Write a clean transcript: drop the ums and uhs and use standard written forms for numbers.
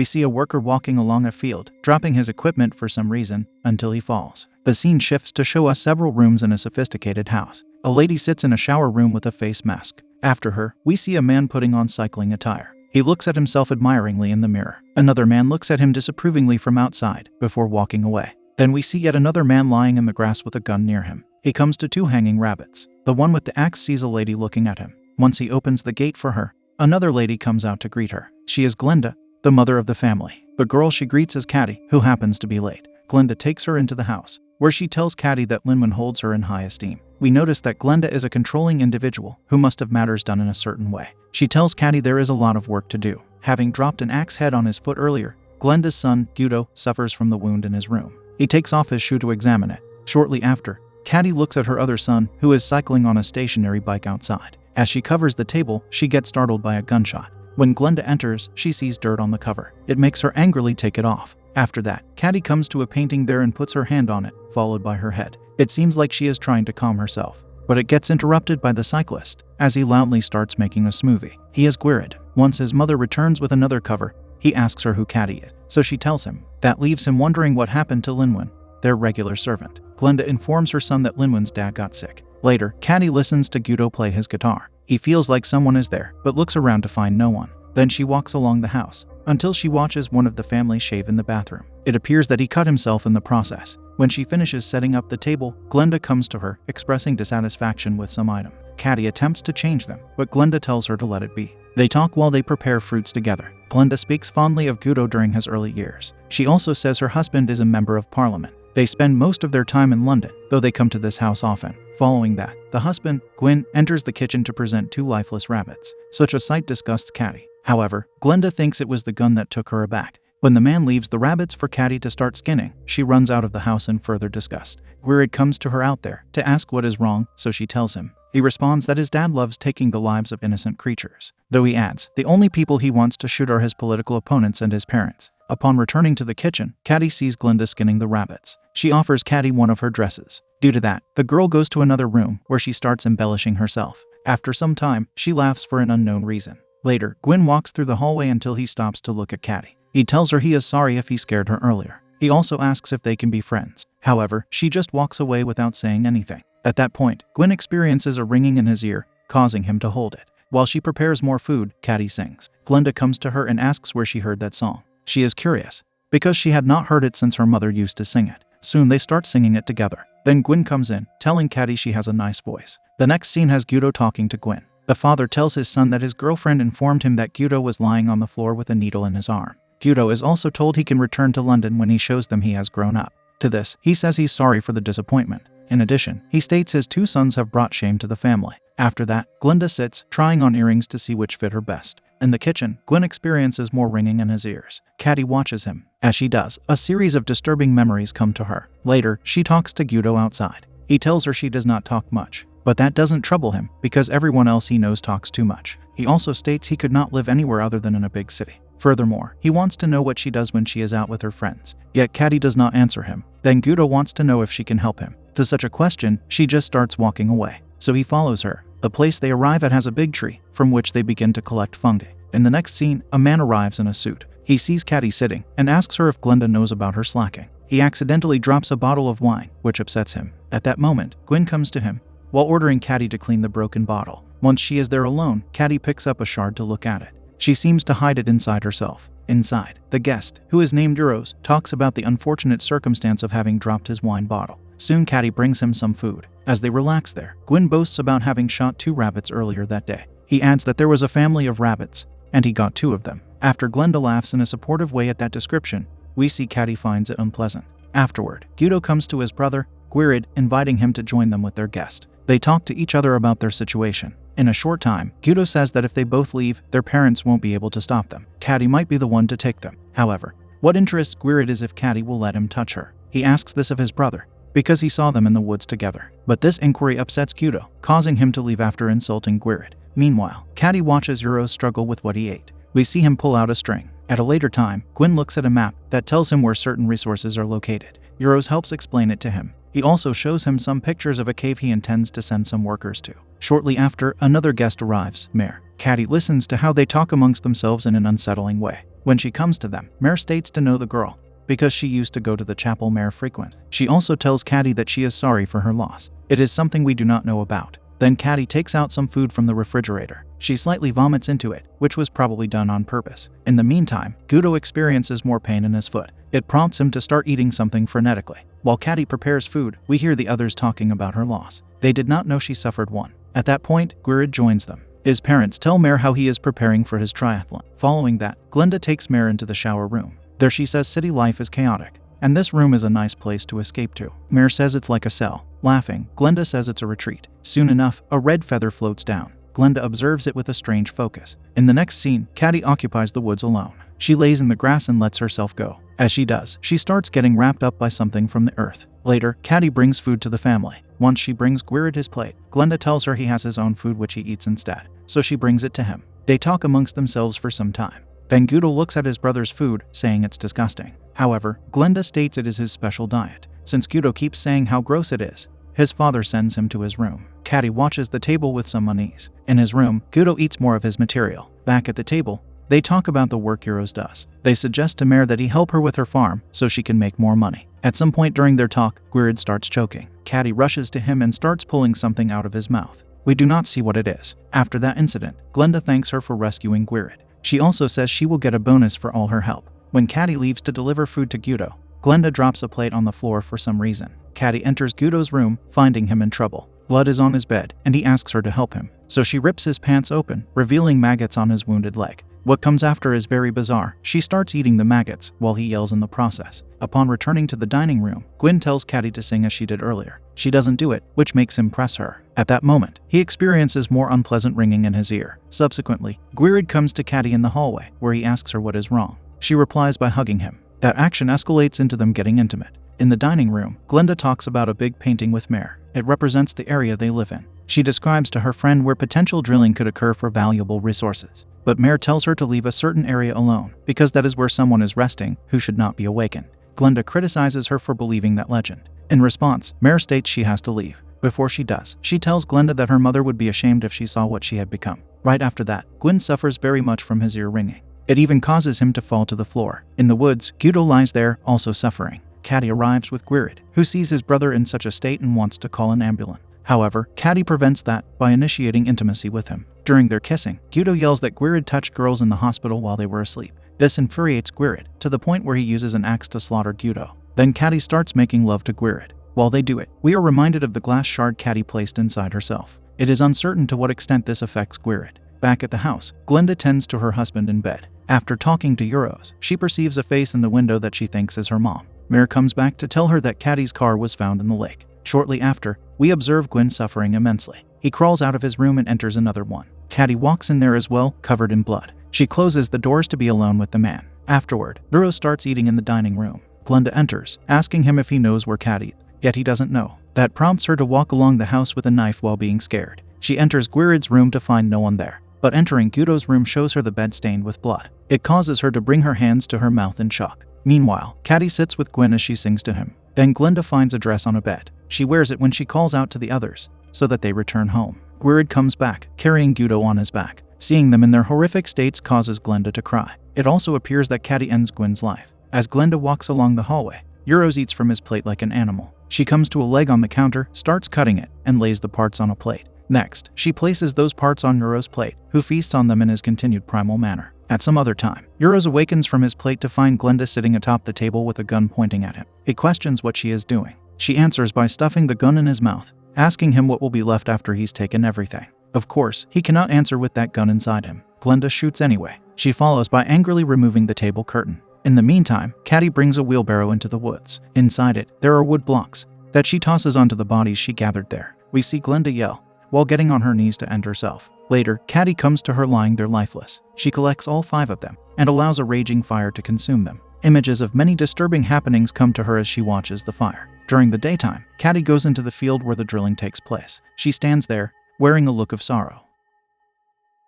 we see a worker walking along a field, dropping his equipment for some reason, until he falls. The scene shifts to show us several rooms in a sophisticated house. A lady sits in a shower room with a face mask. After her, we see a man putting on cycling attire. He looks at himself admiringly in the mirror. Another man looks at him disapprovingly from outside, before walking away. Then we see yet another man lying in the grass with a gun near him. He comes to two hanging rabbits. The one with the axe sees a lady looking at him. Once he opens the gate for her, another lady comes out to greet her. She is Glenda, the mother of the family. The girl she greets is Caddy, who happens to be late. Glenda takes her into the house, where she tells Caddy that Linwen holds her in high esteem. We notice that Glenda is a controlling individual who must have matters done in a certain way. She tells Caddy there is a lot of work to do. Having dropped an axe head on his foot earlier, Glenda's son, Guido, suffers from the wound in his room. He takes off his shoe to examine it. Shortly after, Caddy looks at her other son, who is cycling on a stationary bike outside. As she covers the table, she gets startled by a gunshot. When Glenda enters, she sees dirt on the cover. It makes her angrily take it off. After that, Caddy comes to a painting there and puts her hand on it, followed by her head. It seems like she is trying to calm herself, but it gets interrupted by the cyclist, as he loudly starts making a smoothie. He is Gwired. Once his mother returns with another cover, he asks her who Caddy is, so she tells him. That leaves him wondering what happened to Linwen, their regular servant. Glenda informs her son that Linwen's dad got sick. Later, Caddy listens to Guido play his guitar. He feels like someone is there, but looks around to find no one. Then she walks along the house, until she watches one of the family shave in the bathroom. It appears that he cut himself in the process. When she finishes setting up the table, Glenda comes to her, expressing dissatisfaction with some item. Caddy attempts to change them, but Glenda tells her to let it be. They talk while they prepare fruits together. Glenda speaks fondly of Guido during his early years. She also says her husband is a member of parliament. They spend most of their time in London, though they come to this house often. Following that, the husband, Gwyn, enters the kitchen to present two lifeless rabbits. Such a sight disgusts Caddy. However, Glenda thinks it was the gun that took her aback. When the man leaves the rabbits for Caddy to start skinning, she runs out of the house in further disgust. Gwired comes to her out there to ask what is wrong, so she tells him. He responds that his dad loves taking the lives of innocent creatures. Though he adds, the only people he wants to shoot are his political opponents and his parents. Upon returning to the kitchen, Caddy sees Glenda skinning the rabbits. She offers Caddy one of her dresses. Due to that, the girl goes to another room where she starts embellishing herself. After some time, she laughs for an unknown reason. Later, Gwyn walks through the hallway until he stops to look at Caddy. He tells her he is sorry if he scared her earlier. He also asks if they can be friends. However, she just walks away without saying anything. At that point, Gwyn experiences a ringing in his ear, causing him to hold it. While she prepares more food, Caddy sings. Glenda comes to her and asks where she heard that song. She is curious, because she had not heard it since her mother used to sing it. Soon they start singing it together. Then Gwyn comes in, telling Caddy she has a nice voice. The next scene has Guido talking to Gwyn. The father tells his son that his girlfriend informed him that Guido was lying on the floor with a needle in his arm. Guido is also told he can return to London when he shows them he has grown up. To this, he says he's sorry for the disappointment. In addition, he states his two sons have brought shame to the family. After that, Glenda sits, trying on earrings to see which fit her best. In the kitchen, Gwyn experiences more ringing in his ears. Caddy watches him. As she does, a series of disturbing memories come to her. Later, she talks to Guido outside. He tells her she does not talk much. But that doesn't trouble him, because everyone else he knows talks too much. He also states he could not live anywhere other than in a big city. Furthermore, he wants to know what she does when she is out with her friends. Yet Caddy does not answer him. Then Guido wants to know if she can help him. To such a question, she just starts walking away. So he follows her. The place they arrive at has a big tree, from which they begin to collect fungi. In the next scene, a man arrives in a suit. He sees Caddy sitting, and asks her if Glenda knows about her slacking. He accidentally drops a bottle of wine, which upsets him. At that moment, Gwyn comes to him, while ordering Caddy to clean the broken bottle. Once she is there alone, Caddy picks up a shard to look at it. She seems to hide it inside herself. Inside, the guest, who is named Euros, talks about the unfortunate circumstance of having dropped his wine bottle. Soon Caddy brings him some food. As they relax there, Gwyn boasts about having shot 2 rabbits earlier that day. He adds that there was a family of rabbits, and he got 2 of them. After Glenda laughs in a supportive way at that description, we see Caddy finds it unpleasant. Afterward, Guido comes to his brother, Gwired, inviting him to join them with their guest. They talk to each other about their situation. In a short time, Guido says that if they both leave, their parents won't be able to stop them. Caddy might be the one to take them. However, what interests Gwired is if Caddy will let him touch her. He asks this of his brother, because he saw them in the woods together. But this inquiry upsets Guido, causing him to leave after insulting Gwired. Meanwhile, Caddy watches Euros struggle with what he ate. We see him pull out a string. At a later time, Gwyn looks at a map that tells him where certain resources are located. Euros helps explain it to him. He also shows him some pictures of a cave he intends to send some workers to. Shortly after, another guest arrives, Mare. Caddy listens to how they talk amongst themselves in an unsettling way. When she comes to them, Mare states to know the girl because she used to go to the chapel Mare frequent. She also tells Caddy that she is sorry for her loss. It is something we do not know about. Then Caddy takes out some food from the refrigerator. She slightly vomits into it, which was probably done on purpose. In the meantime, Gudo experiences more pain in his foot. It prompts him to start eating something frenetically. While Caddy prepares food, we hear the others talking about her loss. They did not know she suffered one. At that point, Gwirid joins them. His parents tell Mare how he is preparing for his triathlon. Following that, Glenda takes Mare into the shower room. There she says city life is chaotic, and this room is a nice place to escape to. Mare says it's like a cell. Laughing, Glenda says it's a retreat. Soon enough, a red feather floats down. Glenda observes it with a strange focus. In the next scene, Caddy occupies the woods alone. She lays in the grass and lets herself go. As she does, she starts getting wrapped up by something from the earth. Later, Caddy brings food to the family. Once she brings Gwirid his plate, Glenda tells her he has his own food which he eats instead, so she brings it to him. They talk amongst themselves for some time. Then Gudo looks at his brother's food, saying it's disgusting. However, Glenda states it is his special diet. Since Gudo keeps saying how gross it is, his father sends him to his room. Caddy watches the table with some unease. In his room, Gudo eats more of his material. Back at the table, they talk about the work Euros does. They suggest to Mare that he help her with her farm so she can make more money. At some point during their talk, Gwirid starts choking. Caddy rushes to him and starts pulling something out of his mouth. We do not see what it is. After that incident, Glenda thanks her for rescuing Gwirid. She also says she will get a bonus for all her help. When Caddy leaves to deliver food to Gudo, Glenda drops a plate on the floor for some reason. Caddy enters Gudo's room, finding him in trouble. Blood is on his bed, and he asks her to help him. So she rips his pants open, revealing maggots on his wounded leg. What comes after is very bizarre. She starts eating the maggots, while he yells in the process. Upon returning to the dining room, Gwyn tells Caddy to sing as she did earlier. She doesn't do it, which makes him press her. At that moment, he experiences more unpleasant ringing in his ear. Subsequently, Gwirid comes to Caddy in the hallway, where he asks her what is wrong. She replies by hugging him. That action escalates into them getting intimate. In the dining room, Glenda talks about a big painting with Mare. It represents the area they live in. She describes to her friend where potential drilling could occur for valuable resources. But Mare tells her to leave a certain area alone, because that is where someone is resting who should not be awakened. Glenda criticizes her for believing that legend. In response, Mare states she has to leave. Before she does, she tells Glenda that her mother would be ashamed if she saw what she had become. Right after that, Gwyn suffers very much from his ear ringing. It even causes him to fall to the floor. In the woods, Gudo lies there, also suffering. Caddy arrives with Gwirid, who sees his brother in such a state and wants to call an ambulance. However, Caddy prevents that by initiating intimacy with him. During their kissing, Gudo yells that Gwirid touched girls in the hospital while they were asleep. This infuriates Gwirid, to the point where he uses an axe to slaughter Gudo. Then Caddy starts making love to Gwirid. While they do it, we are reminded of the glass shard Caddy placed inside herself. It is uncertain to what extent this affects Gwirid. Back at the house, Glenda tends to her husband in bed. After talking to Euros, she perceives a face in the window that she thinks is her mom. Mare comes back to tell her that Caddy's car was found in the lake. Shortly after, we observe Gwyn suffering immensely. He crawls out of his room and enters another one. Caddy walks in there as well, covered in blood. She closes the doors to be alone with the man. Afterward, Euros starts eating in the dining room. Glenda enters, asking him if he knows where Caddy is, yet he doesn't know. That prompts her to walk along the house with a knife while being scared. She enters Gwirid's room to find no one there. But entering Gudo's room shows her the bed stained with blood. It causes her to bring her hands to her mouth in shock. Meanwhile, Caddy sits with Gwyn as she sings to him. Then Glenda finds a dress on a bed. She wears it when she calls out to the others, so that they return home. Gwirid comes back, carrying Gudo on his back. Seeing them in their horrific states causes Glenda to cry. It also appears that Caddy ends Gwyn's life. As Glenda walks along the hallway, Euros eats from his plate like an animal. She comes to a leg on the counter, starts cutting it, and lays the parts on a plate. Next, she places those parts on Euros' plate, who feasts on them in his continued primal manner. At some other time, Euros awakens from his plate to find Glenda sitting atop the table with a gun pointing at him. He questions what she is doing. She answers by stuffing the gun in his mouth, asking him what will be left after he's taken everything. Of course, he cannot answer with that gun inside him. Glenda shoots anyway. She follows by angrily removing the table curtain. In the meantime, Caddy brings a wheelbarrow into the woods. Inside it, there are wood blocks that she tosses onto the bodies she gathered there. We see Glenda yell while getting on her knees to end herself. Later, Caddy comes to her lying there lifeless. She collects all 5 of them and allows a raging fire to consume them. Images of many disturbing happenings come to her as she watches the fire. During the daytime, Caddy goes into the field where the drilling takes place. She stands there, wearing a look of sorrow.